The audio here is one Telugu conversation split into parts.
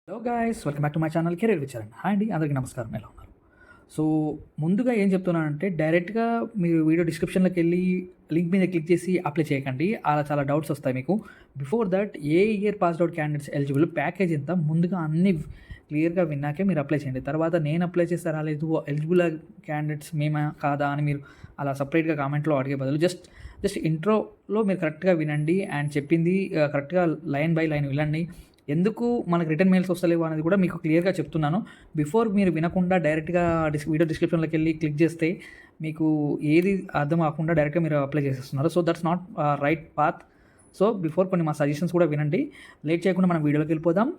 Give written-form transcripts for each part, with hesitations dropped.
Hello guys, welcome back to my channel career విచారణ. హాయ్ అండి, అందరికీ నమస్కారం. ఎలా ఉన్నారు? సో ముందుగా ఏం చెప్తున్నానంటే, డైరెక్ట్గా మీరు వీడియో డిస్క్రిప్షన్లోకి వెళ్ళి లింక్ మీద క్లిక్ చేసి అప్లై చేయకండి. అలా చాలా డౌట్స్ వస్తాయి మీకు. Before that A year passed out candidates eligible, package ఎంత, ముందుగా అన్ని క్లియర్గా విన్నాకే మీరు అప్లై చేయండి. తర్వాత నేను అప్లై చేస్తే రాలేదు, ఎలిజిబుల్ క్యాండిడేట్స్ మేమా కాదా అని మీరు అలా సపరేట్గా కామెంట్లో అడిగే బదులు జస్ట్ ఇంట్రోలో మీరు కరెక్ట్గా వినండి అండ్ చెప్పింది కరెక్ట్గా లైన్ బై లైన్ వినండి. ఎందుకు మనకు రిటర్న్ మెయిల్స్ వస్తలేవు అనేది కూడా మీకు క్లియర్గా చెప్తున్నాను. బిఫోర్ మీరు వినకుండా డైరెక్ట్గా వీడియో డిస్క్రిప్షన్లోకి వెళ్ళి క్లిక్ చేస్తే మీకు ఏది అర్థం కాకుండా డైరెక్ట్గా మీరు అప్లై చేసేస్తున్నారు. So that's not right path. So before కొన్ని మా సజెషన్స్ కూడా వినండి. లేట్ చేయకుండా మనం వీడియోలోకి వెళ్ళిపోదాం.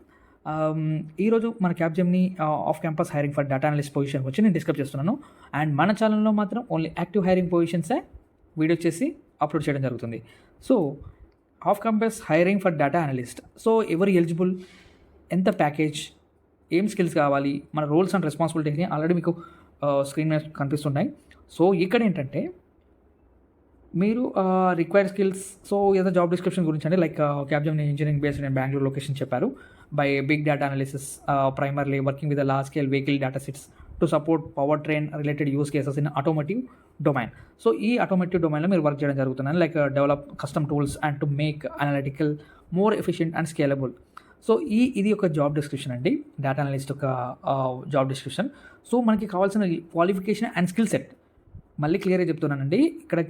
ఈరోజు మన Capgemini off campus hiring for data analyst position వచ్చి నేను డిస్కస్ చేస్తున్నాను. అండ్ మన ఛానల్లో మాత్రం ఓన్లీ యాక్టివ్ హైరింగ్ పొజిషన్సే వీడియో చేసి అప్లోడ్ చేయడం జరుగుతుంది. So off campus hiring for data analyst. So ఎవరు ఎలిజిబుల్, ఎంత ప్యాకేజ్, ఏం స్కిల్స్ కావాలి, మన రోల్స్ అండ్ రెస్పాన్సిబిలిటీస్ని ఆల్రెడీ మీకు స్క్రీన్ మీద కనిపిస్తున్నాయి. సో ఇక్కడ ఏంటంటే మీరు రిక్వైర్డ్ స్కిల్స్, సో ఏదో జాబ్ డిస్క్రిప్షన్ గురించి అండి, like Capgemini engineering based in Bengaluru location చెప్పారు. By big data analysis, primarily working with large scale vehicle data sets to support power train related use cases in automotive domain. So ఈ ఆటోమేటివ్ డొమైన్లో మీరు వర్క్ చేయడం జరుగుతుంది, like develop custom tools and to make analytical more efficient and scalable. So ఇది ఒక జాబ్ డిస్క్రిప్షన్ అండి, డేటా అనలిస్ట్ ఒక జాబ్ డిస్క్రిప్షన్. సో మనకి కావాల్సిన క్వాలిఫికేషన్ అండ్ స్కిల్ సెట్ మళ్ళీ క్లియర్గా చెప్తున్నానండి. ఇక్కడ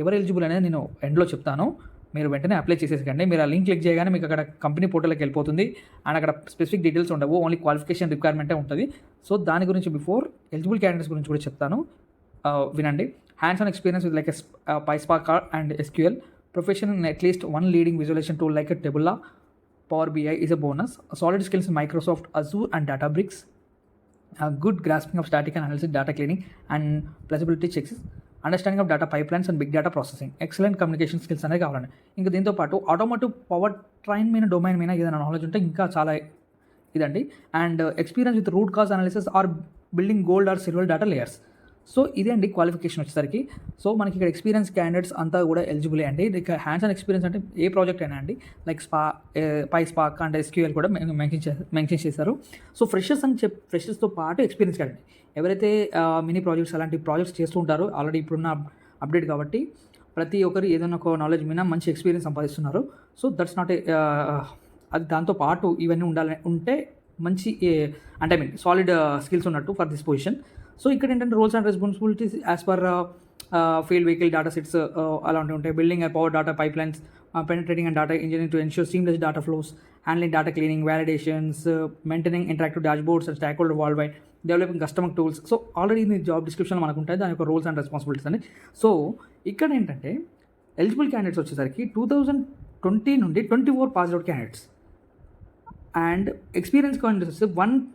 ఎవరు ఎలిజిబుల్ అనేది నేను ఎండ్లో చెప్తాను, మీరు వెంటనే అప్లై చేసేసకండి. మీరు ఆ లింక్ క్లిక్ చేయగానే మీకు అక్కడ కంపెనీ పోర్టల్కి వెళ్ళిపోతుంది అండ్ అక్కడ స్పెసిఫిక్ డీటెయిల్స్ ఉండవు, ఓన్లీ క్వాలిఫికేషన్ రిక్వైర్మెంటే ఉంటుంది. సో దాని గురించి బిఫోర్ ఎలిజిబుల్ క్యాండిడేట్స్ గురించి కూడా చెప్తాను, వినండి. Hands on experience with like PySpark and SQL, profession in at least one leading visualization tool like Taboola, Power BI is a bonus. Solid skills in Microsoft Azure and Databricks, good grasping of static analysis, data cleaning and plausibility checks, understanding of data pipelines and big data processing, excellent communication skills అనేది కావాలండి. ఇంకా దీంతో పాటు ఆటోమోటివ్ పవర్ ట్రైన్ మీద డొమైన్ మీద ఏదైనా నాలెడ్జ్ ఉంటే ఇంకా చాలా ఇదండి. And experience with root cause analysis or building gold or silver data layers. So ఇదే అండి క్వాలిఫికేషన్ వచ్చేసరికి. సో మనకి ఇక్కడ ఎక్స్పీరియన్స్ క్యాండిడేట్స్ అంతా కూడా ఎలిజిబుల్ అండి. ఇక హ్యాండ్స్ ఆన్ ఎక్స్పీరియన్స్ అంటే ఏ ప్రాజెక్ట్ అయినా అండి, లైక్ PySpark అండ్ SQL కూడా మెన్షన్ చేశారు. సో ఫ్రెషర్స్తో పాటు ఎక్స్పీరియన్స్ క్యాండిడేట్ ఎవరైతే మినీ ప్రాజెక్ట్స్ అలాంటి ప్రాజెక్ట్స్ చేస్తూ ఉంటారో, ఆల్రెడీ ఇప్పుడున్న అప్డేట్ కాబట్టి ప్రతి ఒక్కరు ఏదైనా ఒక నాలెడ్జ్ మీద మంచి ఎక్స్పీరియన్స్ సంపాదిస్తున్నారు. సో దట్స్ నాట్ అది దాంతో పాటు ఇవన్నీ ఉంటే మంచి అంటే సాలిడ్ స్కిల్స్ ఉన్నట్టు ఫర్ దిస్ పొజిషన్. సో ఇక్కడ ఏంటంటే roles and responsibilities as per field vehicle data sets అలాంటివి ఉంటాయి. Building and power data pipelines, penetrating and data engineering to ensure seamless data flows, handling data cleaning, validations, maintaining interactive dashboards and stakeholder value by developing customer tools. So already ఇది జాబ్ డిస్క్రిప్షన్ మనకు ఉంటాయి, దాని యొక్క రోల్స్ అండ్ రెస్పాన్సిబిలిటీస్ అని. సో ఇక్కడ ఏంటంటే ఎలిజిబుల్ క్యాండిడేట్స్ వచ్చేసరికి 2020 నుండి 24 passed out candidates and experience candidates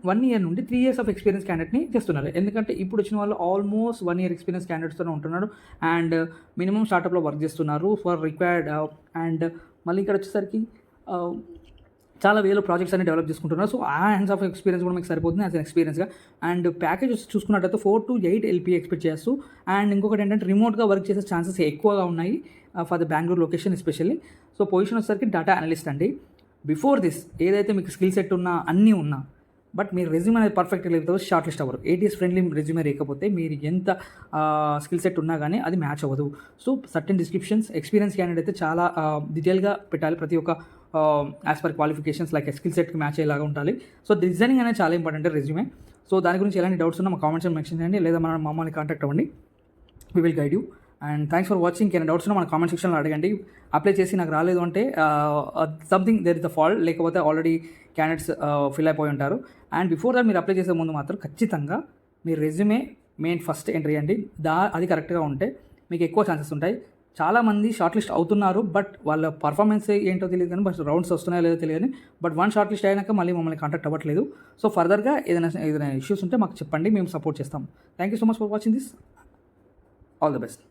one year నుండి 3 years ఆఫ్ ఎక్స్పీరియన్స్ క్యాండిడేట్ని చేస్తున్నారు. ఎందుకంటే ఇప్పుడు వచ్చిన వాళ్ళు ఆల్మోస్ట్ 1 year ఎక్స్పీరియన్స్ క్యాండిడేట్స్తోనే ఉంటున్నారు అండ్ మినిమం స్టార్టప్లో వర్క్ చేస్తున్నారు ఫర్ రిక్వైర్డ్. అండ్ మళ్ళీ ఇక్కడ వచ్చేసరికి చాలా వేలు ప్రాజెక్ట్స్ అన్ని డెవలప్ చేసుకుంటున్నారు. సో ఆ హ్యాండ్స్ ఆఫ్ ఎక్స్పీరియన్స్ కూడా మీకు సరిపోతుంది యాజ్ ఎక్స్పీరియన్స్గా. అండ్ ప్యాకేజ్ చూసుకున్నట్టయితే 4 to 8 LPA ఎక్స్పెక్ట్ చేస్తూ. అండ్ ఇంకొకటి ఏంటంటే రిమోట్గా వర్క్ చేసే ఛాన్సెస్ ఎక్కువగా ఉన్నాయి for the Bengaluru location especially. So position వచ్చేసరికి డేటా అనలిస్ట్ అండి. బిఫోర్ దిస్ ఏదైతే మీకు స్కిల్ సెట్ ఉన్నా అన్నీ ఉన్నా, బట్ మీరు రెజ్యూమ్ అనేది పర్ఫెక్ట్గా లేకపోతే షార్ట్ లిస్ట్ అవ్వరు. ATS ఫ్రెండ్లీ రెజ్యూమే లేకపోతే మీరు ఎంత స్కిల్ సెట్ ఉన్నా కానీ అది మ్యాచ్ అవ్వదు. So certain descriptions experience candidate అయితే చాలా డీటెయిల్గా పెట్టాలి, ప్రతి ఒక్క as per qualifications like skill సెట్కి మ్యాచ్ అయ్యేలాగా ఉండాలి. సో డిజైనింగ్ అనేది చాలా ఇంపార్టెంట్ రెజ్యూమే. సో దాని గురించి ఎలాంటి డౌట్స్ ఉన్నా మా కామెంట్స్ మెన్షన్ చేయండి, లేదా మమ్మల్ని కాంటాక్ట్ అవ్వండి, we will guide you. And thanks for watching. ఏమైనా డౌట్స్ ఉన్నా మన కామెంట్ సెక్షన్లో అడగండి. అప్లై చేసి నాకు రాలేదు అంటే something there is the fault, లేకపోతే ఆల్రెడీ క్యాండిడేట్స్ ఫిల్ అయిపోయి ఉంటారు. అండ్ బిఫోర్ దాట్ మీరు అప్లై చేసే ముందు మాత్రం ఖచ్చితంగా మీ రెజ్యూమే మెయిన్ ఫస్ట్ ఎంట్రీ అండి. అది కరెక్ట్గా ఉంటే మీకు ఎక్కువ ఛాన్సెస్ ఉంటాయి. చాలామంది షార్ట్ లిస్ట్ అవుతున్నారు, బట్ వాళ్ళ పర్ఫార్మెన్స్ ఏంటో తెలియదు కానీ, బట్ రౌండ్స్ వస్తున్నాయో లేదో తెలియదు కానీ, బట్ వన్ షార్ట్ లిస్ట్ అయినాక మళ్ళీ మమ్మల్ని కాంటాక్ట్ అవ్వట్లేదు. సో ఫర్దర్గా ఏదైనా ఇష్యూస్ ఉంటే మాకు చెప్పండి, మేము సపోర్ట్ చేస్తాం. Thank you so much for watching this. All the best.